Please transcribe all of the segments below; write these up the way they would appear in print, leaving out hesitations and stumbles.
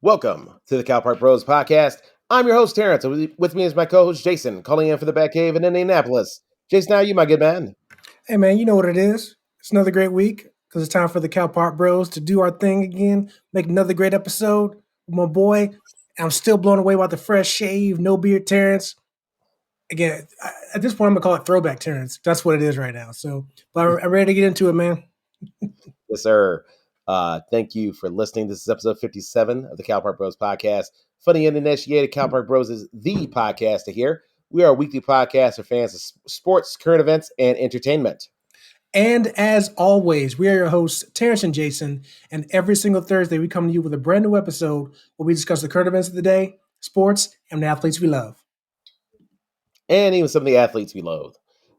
Welcome to the Cal Park Bros podcast. I'm your host, Terrence. With me is my co-host, Jason, calling in for the Batcave in Indianapolis. Jason, how are you, my good man? Hey, man, you know what it is. It's another great week because it's time for the Cal Park Bros to do our thing again, make another great episode with my boy. I'm still blown away by the fresh shave, no beard Terrence. Again, at this point, I'm going to call it throwback Terrence. That's what it is right now. But I'm ready to get into it, man. Yes, sir. Thank you for listening. This is episode 57 of the Cal Park Bros podcast. Funny and uninitiated, Cal Park Bros is the podcast to hear. We are a weekly podcast for fans of sports, current events, and entertainment. And as always, we are your hosts, Terrence and Jason. And every single Thursday, we come to you with a brand new episode where we discuss the current events of the day, sports, and the athletes we love. And even some of the athletes we loathe.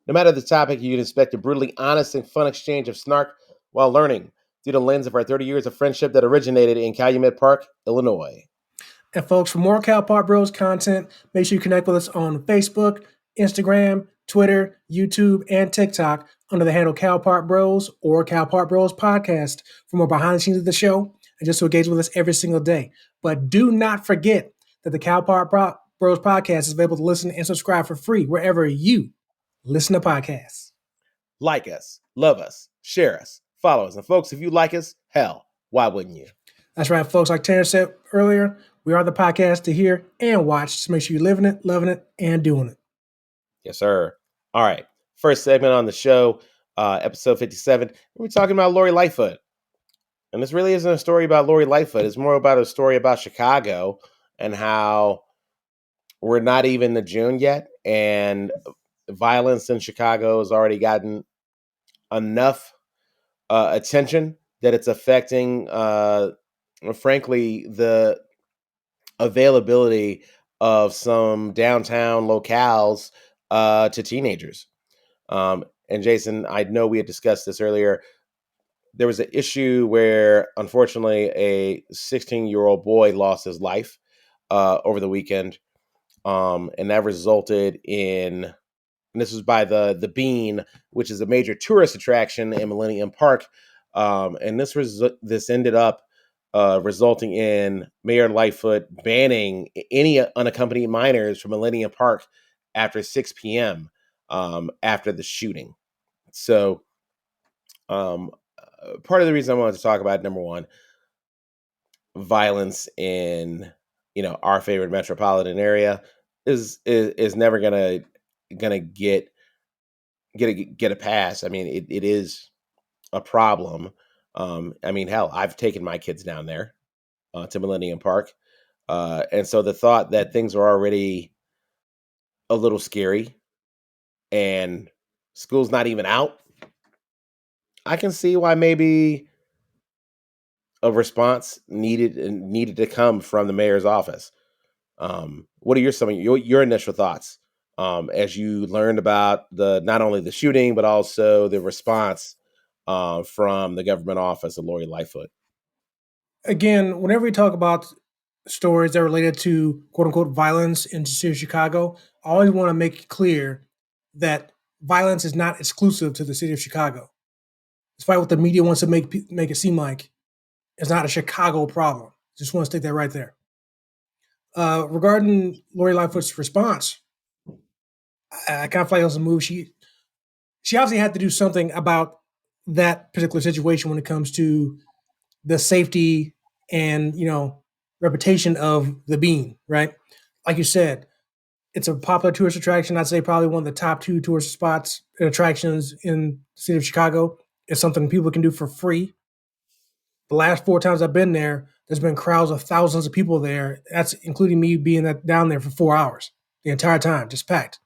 No matter the topic, you can expect a brutally honest and fun exchange of snark while learning through the lens of our 30 years of friendship that originated in Calumet Park, Illinois. And folks, for more Cal Park Bros content, make sure you connect with us on Facebook, Instagram, Twitter, YouTube, and TikTok under the handle Cal Park Bros or Cal Park Bros Podcast for more behind the scenes of the show and just to engage with us every single day. But do not forget that the Cal Park Bros Podcast is available to listen and subscribe for free wherever you listen to podcasts. Like us, love us, share us, follow us. And folks, if you like us, hell, why wouldn't you? That's right, folks. Like Terrence said earlier, we are the podcast to hear and watch. So make sure you're living it, loving it, and doing it. Yes, sir. All right. First segment on the show, episode 57. We're talking about Lori Lightfoot. And this really isn't a story about Lori Lightfoot. It's more about a story about Chicago and how we're not even in June yet. And violence in Chicago has already gotten enough attention that it's affecting, frankly, the availability of some downtown locales to teenagers. And Jason, I know we had discussed this earlier. There was an issue where, unfortunately, a 16-year-old boy lost his life over the weekend. And that resulted in, and this was by the Bean, which is a major tourist attraction in Millennium Park. And this ended up resulting in Mayor Lightfoot banning any unaccompanied minors from Millennium Park after 6 p.m. After the shooting. So part of the reason I wanted to talk about, number one, violence in our favorite metropolitan area is never gonna get a pass. I mean, it is a problem. I mean, hell, I've taken my kids down there to Millennium Park. And so the thought that things are already a little scary and school's not even out, I can see why maybe a response needed to come from the mayor's office. What are some of your initial thoughts as you learned about not only the shooting but also the response from the government office of Lori Lightfoot? Again, whenever we talk about stories that are related to quote unquote violence in the city of Chicago, I always want to make it clear that violence is not exclusive to the city of Chicago. Despite what the media wants to make it seem like, it's not a Chicago problem. Just want to state that right there. Regarding Lori Lightfoot's response, I kind of feel like it was a move. She obviously had to do something about that particular situation when it comes to the safety and reputation of the Bean, right? Like you said, it's a popular tourist attraction. I'd say probably one of the top 2 tourist spots and attractions in the city of Chicago. It's something people can do for free. The last 4 times I've been there, there's been crowds of thousands of people there. That's including me being down there for 4 hours, the entire time, just packed.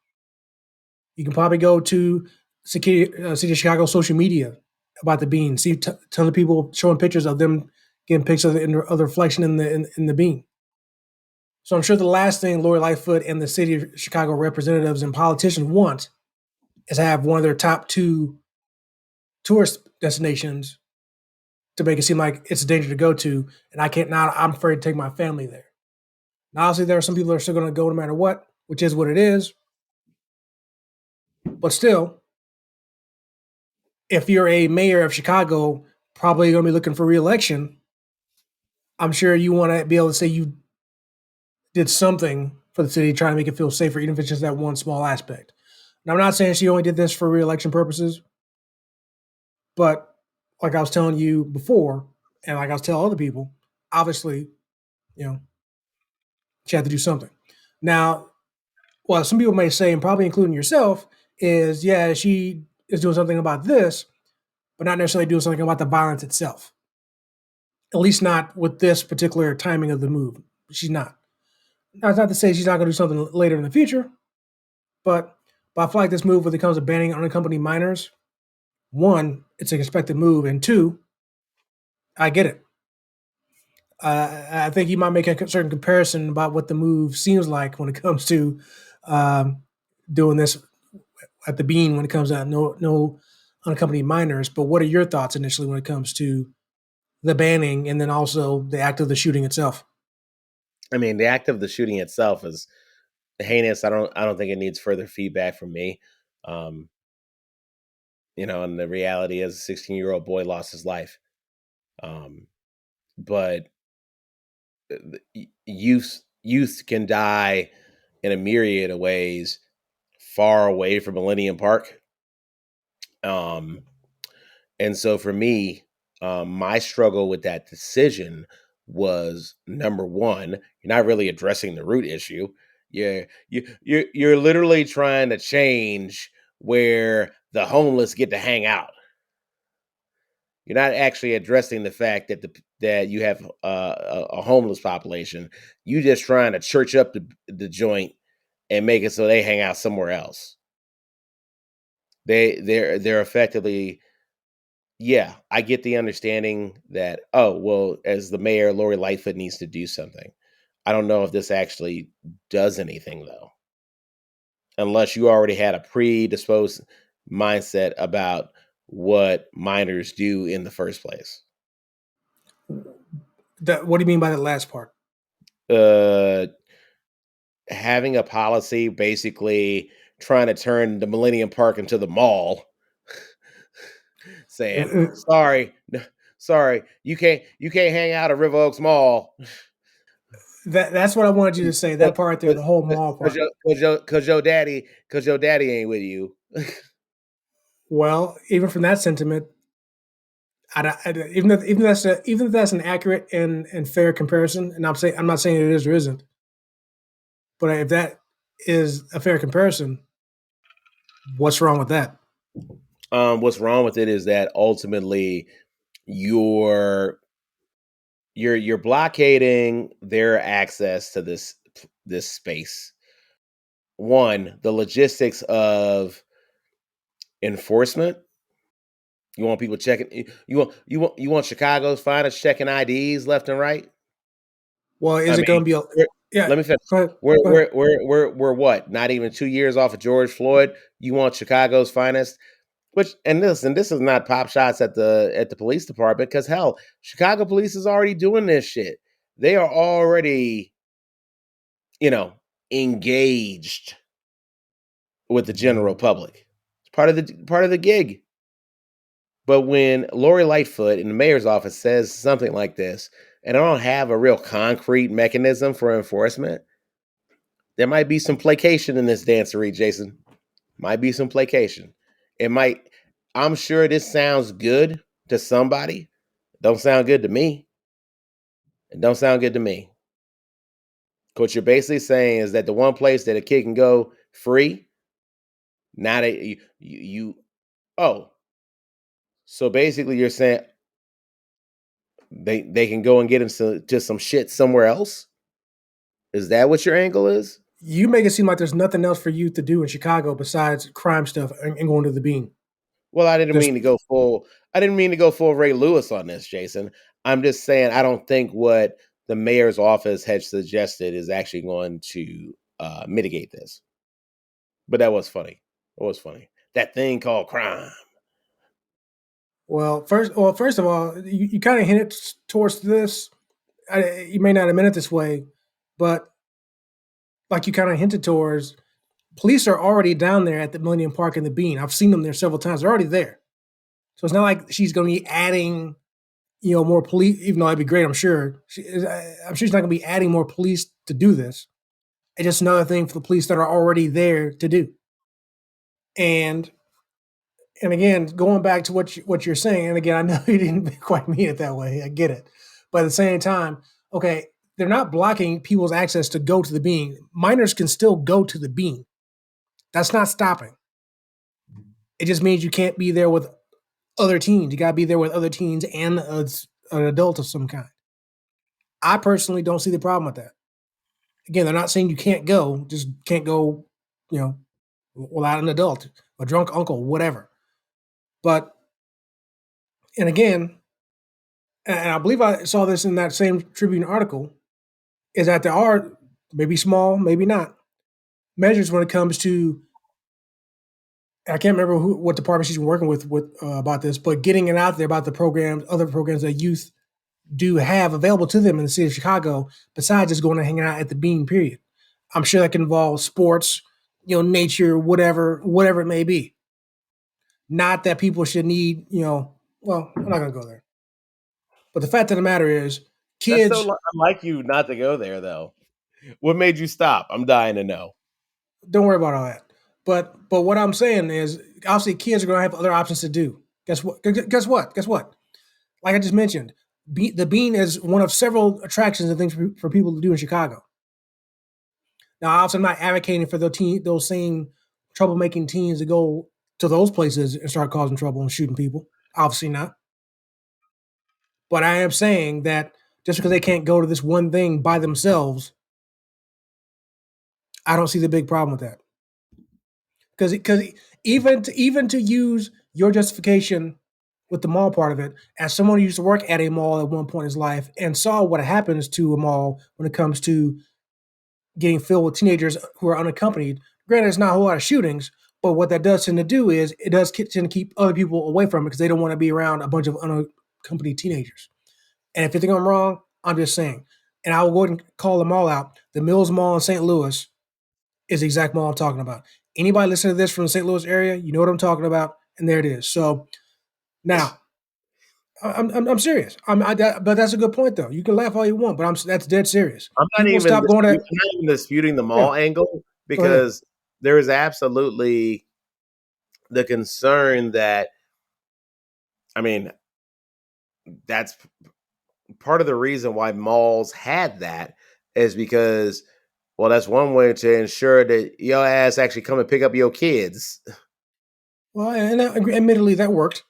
You can probably go to City of Chicago social media about the Bean. See a ton of people showing pictures of them getting pictures of the reflection in the Bean. So I'm sure the last thing Lori Lightfoot and the city of Chicago representatives and politicians want is to have one of their top 2 tourist destinations to make it seem like it's a danger to go to, and I'm afraid to take my family there. Now, obviously, there are some people that are still going to go no matter what, which is what it is. But still, if you're a mayor of Chicago, probably going to be looking for re-election, I'm sure you want to be able to say you did something for the city, trying to make it feel safer, even if it's just that one small aspect. Now, I'm not saying she only did this for reelection purposes, but like I was telling you before, and like I was telling other people, obviously, you know, she had to do something. Now, what some people may say, and probably including yourself, is yeah, she is doing something about this, but not necessarily doing something about the violence itself. At least not with this particular timing of the move. She's not. That's not to say she's not going to do something later in the future, but I feel like this move, when it comes to banning unaccompanied minors, one, it's an expected move, and two, I get it. I think you might make a certain comparison about what the move seems like when it comes to um, doing this at the bean when it comes to no unaccompanied minors. But what are your thoughts initially when it comes to the banning and then also the act of the shooting itself? I mean, the act of the shooting itself is heinous. I don't think it needs further feedback from me. Um, and the reality is, a 16-year-old boy lost his life. But youth can die in a myriad of ways far away from Millennium Park. And so for me, my struggle with that decision was, number one, you're not really addressing the root issue. You're literally trying to change where the homeless get to hang out. You're not actually addressing the fact that you have a homeless population. You just trying to church up the joint and make it so they hang out somewhere else. They're effectively, yeah. I get the understanding that, oh well, as the mayor, Lori Lightfoot needs to do something. I don't know if this actually does anything though, unless you already had a predisposed mindset about what minors do in the first place. What do you mean by the last part? Uh, Having a policy basically trying to turn the Millennium Park into the mall, saying, "Sorry, sorry, you can't hang out at River Oaks Mall That's what I wanted you to say. That part right there, the whole mall because part. your daddy ain't with you." Well, even from that sentiment, even if that's an accurate and fair comparison, and I'm not saying it is or isn't, but if that is a fair comparison, what's wrong with that? What's wrong with it is that ultimately you're you're blockading their access to this space. One, the logistics of enforcement. You want people checking. You want Chicago's finest checking IDs left and right. Well, is I it going mean, to be a we're- yeah? let me finish. Go ahead. We're Go ahead. we're we're we're we're what? Not even 2 years off of George Floyd. You want Chicago's finest, which and this is not pop shots at the police department, because hell, Chicago police is already doing this shit. They are already, you know, engaged with the general public. It's part of the gig. But when Lori Lightfoot in the mayor's office says something like this, and I don't have a real concrete mechanism for enforcement, there might be some placation in this dancery, Jason. Might be some placation. It might. I'm sure this sounds good to somebody. Don't sound good to me. It don't sound good to me. What you're basically saying is that the one place that a kid can go free, now that oh, so basically you're saying they can go and get into some shit somewhere else. Is that what your angle is? You make it seem like there's nothing else for you to do in Chicago besides crime stuff and going to the bean. Well, I didn't There's mean to go full. I didn't mean to go full Ray Lewis on this, Jason. I'm just saying I don't think what the mayor's office had suggested is actually going to mitigate this. But that was funny. It was funny. That thing called crime. first of all, you kind of hinted towards this. You may not have meant it this way, but like you kind of hinted towards, police are already down there at the Millennium Park and the Bean. I've seen them there several times. They're already there. So it's not like she's going to be adding more police. Even though that'd be great, I'm sure. I'm sure she's not going to be adding more police to do this. It's just another thing for the police that are already there to do. And again, going back to what you're saying, and again, I know you didn't quite mean it that way. I get it, but at the same time, okay, they're not blocking people's access to go to the bean. Minors can still go to the bean. That's not stopping. It just means you can't be there with other teens. You got to be there with other teens and an adult of some kind. I personally don't see the problem with that. Again, they're not saying you can't go, just can't go, without an adult, a drunk uncle, whatever. But, and again, and I believe I saw this in that same Tribune article, is that there are, maybe small, maybe not, measures when it comes to, I can't remember what department she's working with about this, but getting it out there about the programs, other programs that youth do have available to them in the city of Chicago, besides just going and hanging out at the bean, period. I'm sure that can involve sports, nature, whatever it may be. Not that people should need, well, I'm not going to go there. But the fact of the matter is, That's kids. so unlike you not to go there, though. What made you stop? I'm dying to know. Don't worry about all that. But what I'm saying is, obviously, kids are going to have other options to do. Guess what? Guess what? Like I just mentioned, the bean is one of several attractions and things for people to do in Chicago. Now, obviously, I'm not advocating for those same troublemaking teens to go to those places and start causing trouble and shooting people. Obviously not. But I am saying that just because they can't go to this one thing by themselves, I don't see the big problem with that. Because even to use your justification with the mall part of it, as someone who used to work at a mall at one point in his life and saw what happens to a mall when it comes to getting filled with teenagers who are unaccompanied. Granted, it's not a whole lot of shootings, but what that does tend to do is it does tend to keep other people away from it because they don't want to be around a bunch of unaccompanied teenagers. And if you think I'm wrong, I'm just saying. And I will go ahead and call them all out. The Mills Mall in St. Louis is the exact mall I'm talking about. Anybody listening to this from the St. Louis area, you know what I'm talking about, and there it is. So now, I'm serious. But that's a good point, though. You can laugh all you want, but that's dead serious. People stop going I'm to. not even disputing the Yeah, mall angle go ahead. because there is absolutely the concern that, I mean, that's part of the reason why malls had that is because, well, that's one way to ensure that your ass actually come and pick up your kids. Well, and admittedly, that worked.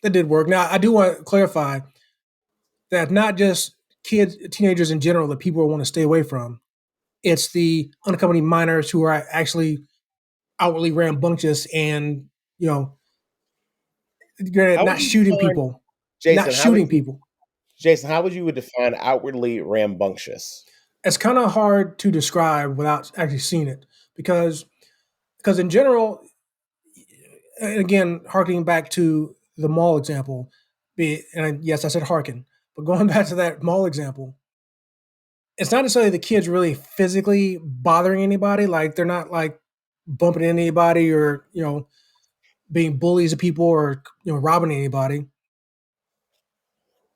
That did work. Now, I do want to clarify that not just kids, teenagers in general, that people want to stay away from. It's the unaccompanied minors who are actually outwardly rambunctious and you know, How would not you shooting define, people, not Jason? shooting people. Jason? How would you define outwardly rambunctious? It's kind of hard to describe without actually seeing it because in general, and again, harkening back to the mall example, and yes, I said harken, but going back to that mall example, it's not necessarily the kids really physically bothering anybody. Like they're not like bumping into anybody or being bullies of people or robbing anybody.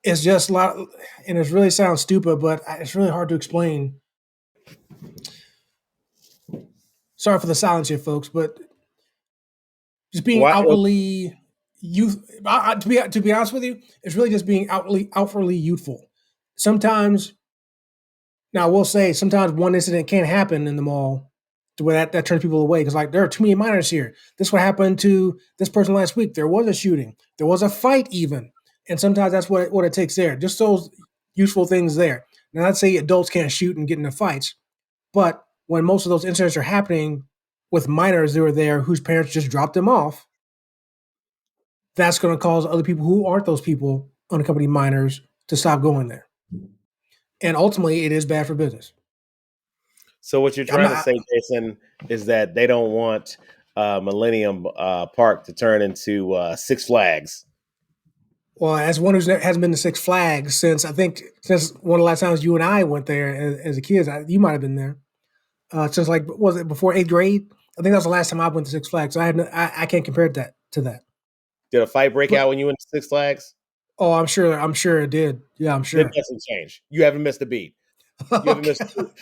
It's just a lot, and it really sounds stupid, but it's really hard to explain. Sorry for the silence here, folks, but just being Why? outwardly youth. To be honest with you, it's really just being outwardly youthful. Sometimes, now I will say, sometimes one incident can happen in the mall to where that turns people away because like there are too many minors here. This what happened to this person last week. There was a shooting. There was a fight even, and sometimes that's what it takes there. Just those useful things there. Now, I'd say adults can't shoot and get into fights, but when most of those incidents are happening with minors who are there whose parents just dropped them off, that's going to cause other people who aren't those people, unaccompanied minors, to stop going there. And ultimately, it is bad for business. So what you're I'm trying to not. say, Jason, is that they don't want Millennium Park to turn into Six Flags. Well, as one who hasn't been to Six Flags since one of the last times you and I went there as a kid, you might have been there. Since like was it before eighth grade? I think that was the last time I went to Six Flags. So I can't compare that to that. Did a fight break But out when you went to Six Flags? Oh, I'm sure. I'm sure it did. Yeah, I'm Then sure. nothing changed. You haven't missed a beat. You haven't Okay. missed a beat.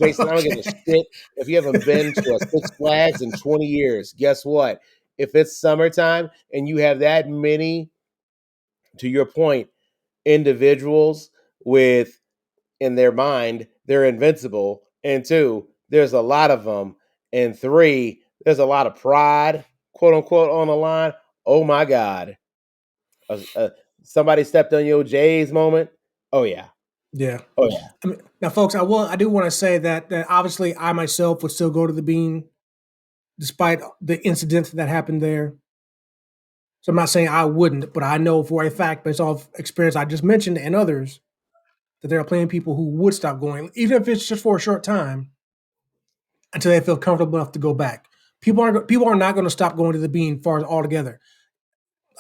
Jason, I don't give a shit if you haven't been to a Six Flags in 20 years. Guess what? If it's summertime and you have that many, to your point, individuals with in their mind they're invincible, and two, there's a lot of them, and three, there's a lot of pride, quote unquote, on the line. Oh my God, somebody stepped on your J's moment. Oh yeah, Yeah. oh yeah, I mean, now, folks, I do want to say that obviously I myself would still go to the Bean despite the incident that happened there. So I'm not saying I wouldn't, but I know for a fact, based off experience I just mentioned and others, that there are plenty of people who would stop going, even if it's just for a short time, until they feel comfortable enough to go back. People are not going to stop going to the Bean far altogether.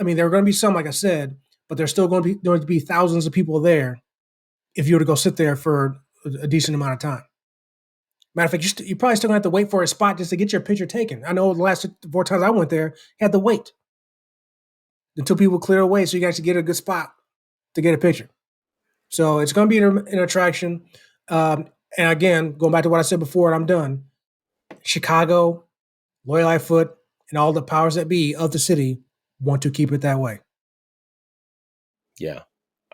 I mean, there are going to be some, like I said, but there's still going to be thousands of people there if you were to go sit there for a decent amount of time. Matter of fact, you probably still have to wait for a spot just to get your picture taken. I know the last 4 times I went there, you had to wait until people clear away so you can actually get a good spot to get a picture. So it's going to be an attraction. And again, going back to what I said before, and I'm done. Chicago, Lori Lightfoot, and all the powers that be of the city want to keep it that way. yeah.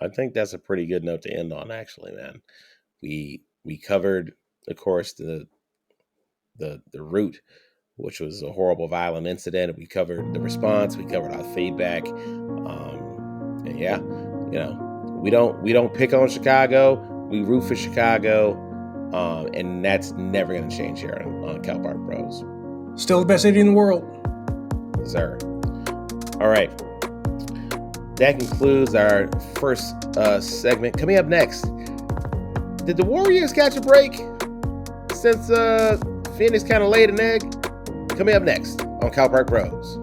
I think that's a pretty good note to end on, actually, man. We covered, of course, the root, which was a horrible, violent incident. We covered the response. We covered our feedback. And yeah, we don't pick on Chicago. We root for Chicago, and that's never going to change here on Cal Park Bros. Still the best city in the world. Yes, sir. All right. That concludes our first segment. Coming up next, did the Warriors catch a break since Phoenix kind of laid an egg? Coming up next on Cal Park Bros.